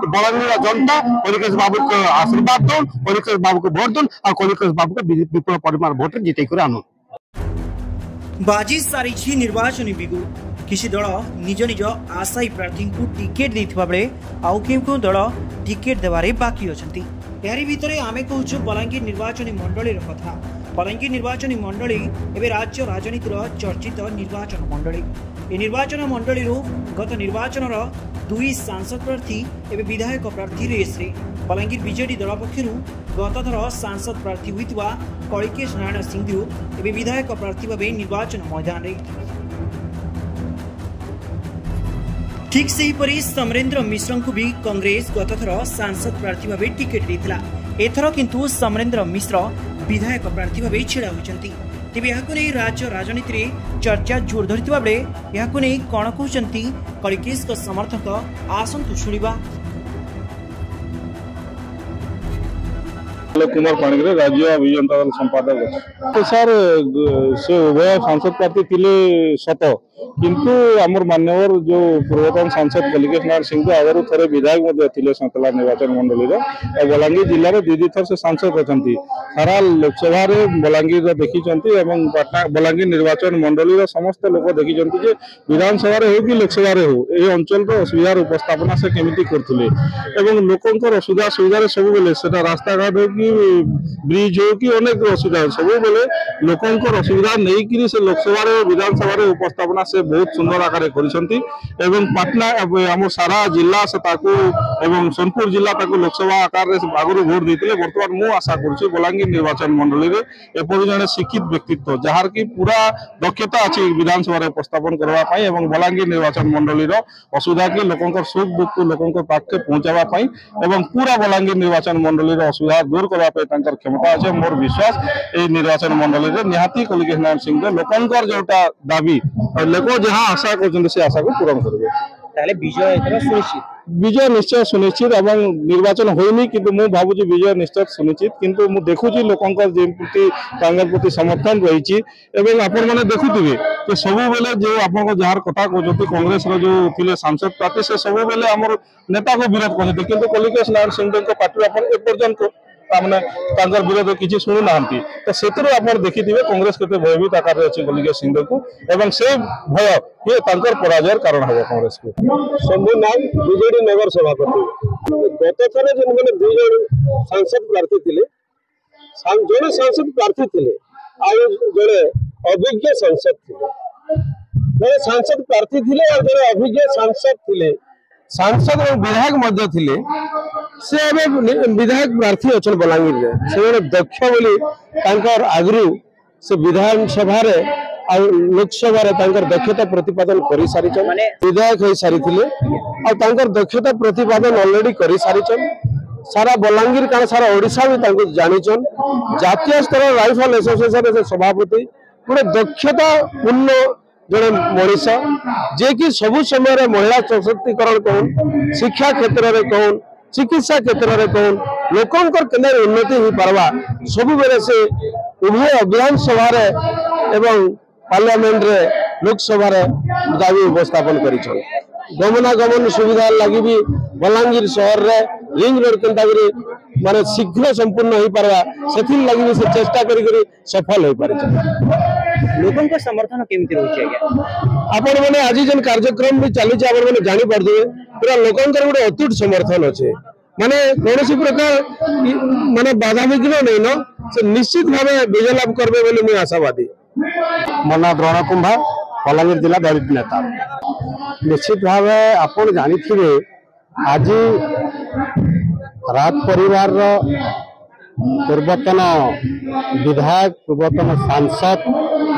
बलांगीर जनता कलिकेश बाबू को आशीर्वाद दौन, कलिकेश बाबू को भोट दौन और कलिकेश बाबू को विपुल परिमाण भोट जिते आनु। बाजी सारी निर्वाचन बिगु किसी दल निज निज आशायी प्रार्थी को टिकेट देथिबा बेले आउ केउ दल टिकेट देवारे बाकी अछंती। यारी भितरे आमे कहूछु बलांगीर निर्वाचन मंडली कथा। बलांगीर निर्वाचन मंडली एवं राज्य राजनीतिर चर्चित निर्वाचन मंडली। ए निर्वाचन मंडली गत निर्वाचन दुई सांसद प्रार्थी एवं विधायक प्रार्थी रेस रे बलांगीर बीजेडी दल पक्षर गत थर सांसद प्रार्थी होइतिबा कलिकेश नारायण सिंधु एवं विधायक प्रार्थी भाव निर्वाचन मैदान रे। ठीक सेहीपरि समरेन्द्र मिश्र को भी कांग्रेस गत थर सांसद प्रार्थी भाव टिकेट देथिला। एथर किंतु समरेन्द्र मिश्र विधायक प्रार्थी भाव छिड़ा होइचंती। तेबे याकु नै राज्य राजनीति रे चर्चा जोर धरितिबा बेले याकु नै कोन कहउचंती कलिकेश को समर्थक आसंतु शुणिबा। कुमार पाणिग्राही राज्य अभियंता दल संपादक तो सर से उभय सांसद प्रार्थी थिले सत किंतु आमर मान्यवर जो पूर्वतन सांसद कलिकेश नारायण सिंह आगु थे विधायक थे संतला निर्वाचन मंडली बलांगीर जिले में दुई थर से सांसद अच्छा सारा लोकसभा बलांगीर देखी बलांगीर निर्वाचन मंडली समस्त लोक देखी विधानसभा हो कि लोकसभा हो ये अंचल असुविधार उपस्थापना से केमिति करथिले लोकंकर असुविधा सुविधा सब बेले सेटा रास्ता घाट हो कि ब्रिज हो कि अनेक असुविधा सब बेले लोकंकर असुविधा नहीं कि से लोकसभा विधानसभा उपस्थापना से बहुत सुंदर आकार पाटना आम सारा जिला से सोनपुर जिला लोकसभा आकार आगुरी भोट देते बर्तमान मु आशा करुच्ची बलांगीर निर्वाचन मंडली में एपरी जड़े शिक्षित व्यक्तित्व जार की पूरा दक्षता अच्छी विधानसभा उपस्थापन करने बलांगीर निर्वाचन मंडली असुविधा की लोक सुख दुख को लोक पाखे पहुंचापी पूरा बलांगीर निर्वाचन मंडली असुविधा दूर करने क्षमता अच्छे मोर विश्वास ये निर्वाचन मंडली में निहाती कलिकेश नारायण सिंह लोकंर जोटा दाबी लोक जहाँ आशा कर आशा को पूरण करेंगे विजय निश्चय सुनिश्चित एवं निर्वाचन होनी किंतु मु भावुची विजय निश्चय सुनिश्चित किंतु मु देखुची लोकंकर प्रति समर्थन रही आपण मैंने देखुवे कि सब बेले जो आप जार कथा कहते कांग्रेस जो थे सांसद प्रार्थी से सब बेले आम नेता को विरोध करते किंतु कलिकेश नारायण सिंह पार्टी एपर्यंत तांकर विरोध किसी शुणु ना तो से देखिए कांग्रेस के भयभीत आकार अच्छे कलिकेश सिंह को एवं से भय ये पराजय कारण हम कांग्रेस को शंभु नाम बीजेडी नगर सभापति गत थर जो मैंने दुई जन सांसद प्रार्थी थे जड़े सांसद प्रार्थी थे जड़े अभिज्ञ सांसद थे जड़े सांसद प्रार्थी थे और जड़े अभिज्ञ सांसद थे सांसद और विधायक मध्य थिले से विधायक प्रार्थी अच्छा बलांगीर से दक्ष बोली आगु से विधानसभा लोकसभा दक्षता प्रतिपादन कर सारी विधायक हो सारी दक्षता प्रतिपादन ऑलरेडी कर सारी सारा बलांगीर कारण सारा ओडिशा भी जानीचन जातीय स्तर राइफल एसोसिएशन से सभापति गोटे दक्षता पूर्ण जड़े मनीष जे कि सबु समय महिला सशक्तिकरण कौन शिक्षा क्षेत्र में कौन चिकित्सा क्षेत्र में कौन लोकंकर केन्द्र उन्नति हो पार्बा सब बेले से उभय विधानसभा एवं पार्लियामेंट रे लोकसभा दाबी उपस्थापन कर गमनागमन सुविधा लगी भी बलांगीर शहर रे रिंग रोड केनता माने शीघ्र संपूर्ण हो पार्बा से लगी भी से चेष्टा करी सफल हो पारे लोकंक समर्थन केमिति रहछि आपण माने आज जन कार्यक्रम भी चली आपण माने जानि पड़दे पूरा लोकंकर गोटे अतुट समर्थन अच्छे माने कौन प्रकार माने बाधा विघ्न नहीं न से निश्चित भाव विजय लाभ करबे बोली मैं आशावादी मना द्रोण कुंभा बलांगीर जिला दलित नेता निश्चित भाव आपण जानिथिबे आज राज परिवार पूर्वतन विधायक पूर्वतन सांसद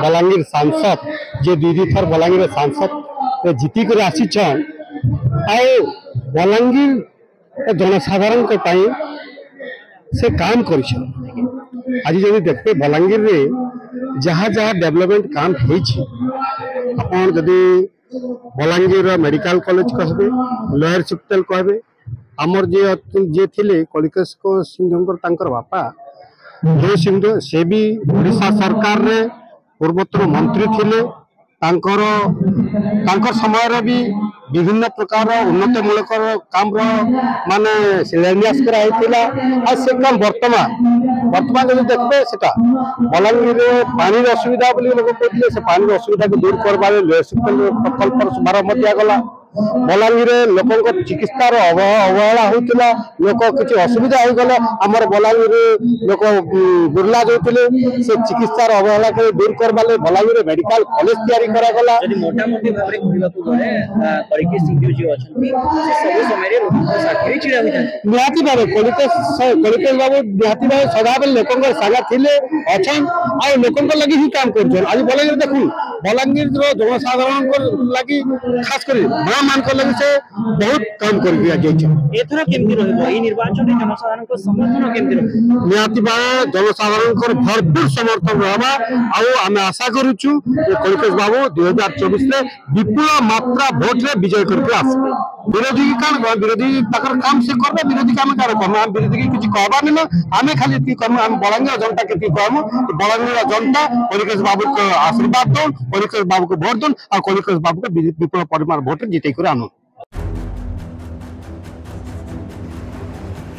बलांगीर सांसद जे दीदी थर बलांगीर सांसद जीति कर आसीछन आए बलांगीर जनसाधारण के पाई से काम करिछन आज जदि देखते बलांगीर रे जहाँ जहाँ डेवलपमेंट काम होइछि आपण जदि बलांगीर मेडिकल कॉलेज कहबे लोअर हॉस्पिटल कहबे आमर जे थिले कलिकेश को सिंह तांकर बापा जो सिंह से भी ओडिशा सरकार रे पूर्वोत्तर मंत्री थिले तांकर समय रे भी विभिन्न प्रकार उन्नतमूलक काम माने शिलान्यास कराइथिला आ से काम वर्तमान जो देखबे सेटा बलांगीर पानी असुविधा बोली लोग कहते से पानी असुविधा को दूर करबारे प्रकल्प शुभारंभ दिया गला बलांगीर लोक चिकित्सार अवहेला होता लोक किसी असुविधा हो गला आमर बलांगीर लोक बुर्ला जो से चिकित्सार अवहेला के दूर करबा ले बलांगीर मेडिकल कॉलेज तैयारी करा गला यदि मोटामोटी भाबरे कहबाकू गले कलिकेश सिंह जो अछंती से सब समय रे लोक साथी छिड़ा होता निहाती भाबे कलिकेश बाबू निहाती भाबे सदाबेल लोकन सागा थिले अछन आ लोकन लगी ही काम करछन आज बलांगीर देखु बलांगीर रो जनसाधारण को लगी खास कर मान को लगी से बहुत काम कर दिया जाइछ एथरा केमति रहबो ई निर्वाचन रे जनसाधारण को समर्थन केमति रहबो निहाती भाबे जनसाधारण को भरपूर समर्थन रहबा आ हमें आशा करूछु कलिकेश बाबू 2024 रे विपुल मात्रा वोट रे विजय करके आसबे विरोधी कान विरोधी तकर काम से करबे विरोधी काम कर हम विरोधी की कुछ कहबानी ना हमें खाली की करम हम बलांगीर जनता के कहम बलांगीर जनता कलिकेश बाबू को आशीर्वाद दो कलिकेश बाबू को वोट दो और कलिकेश बाबू को विपुल परिमाण वोट जीते कर आनु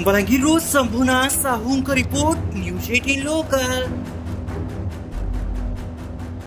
बलांगीर शंभुनाथ साहू का रिपोर्ट न्यूज 18 लोकल।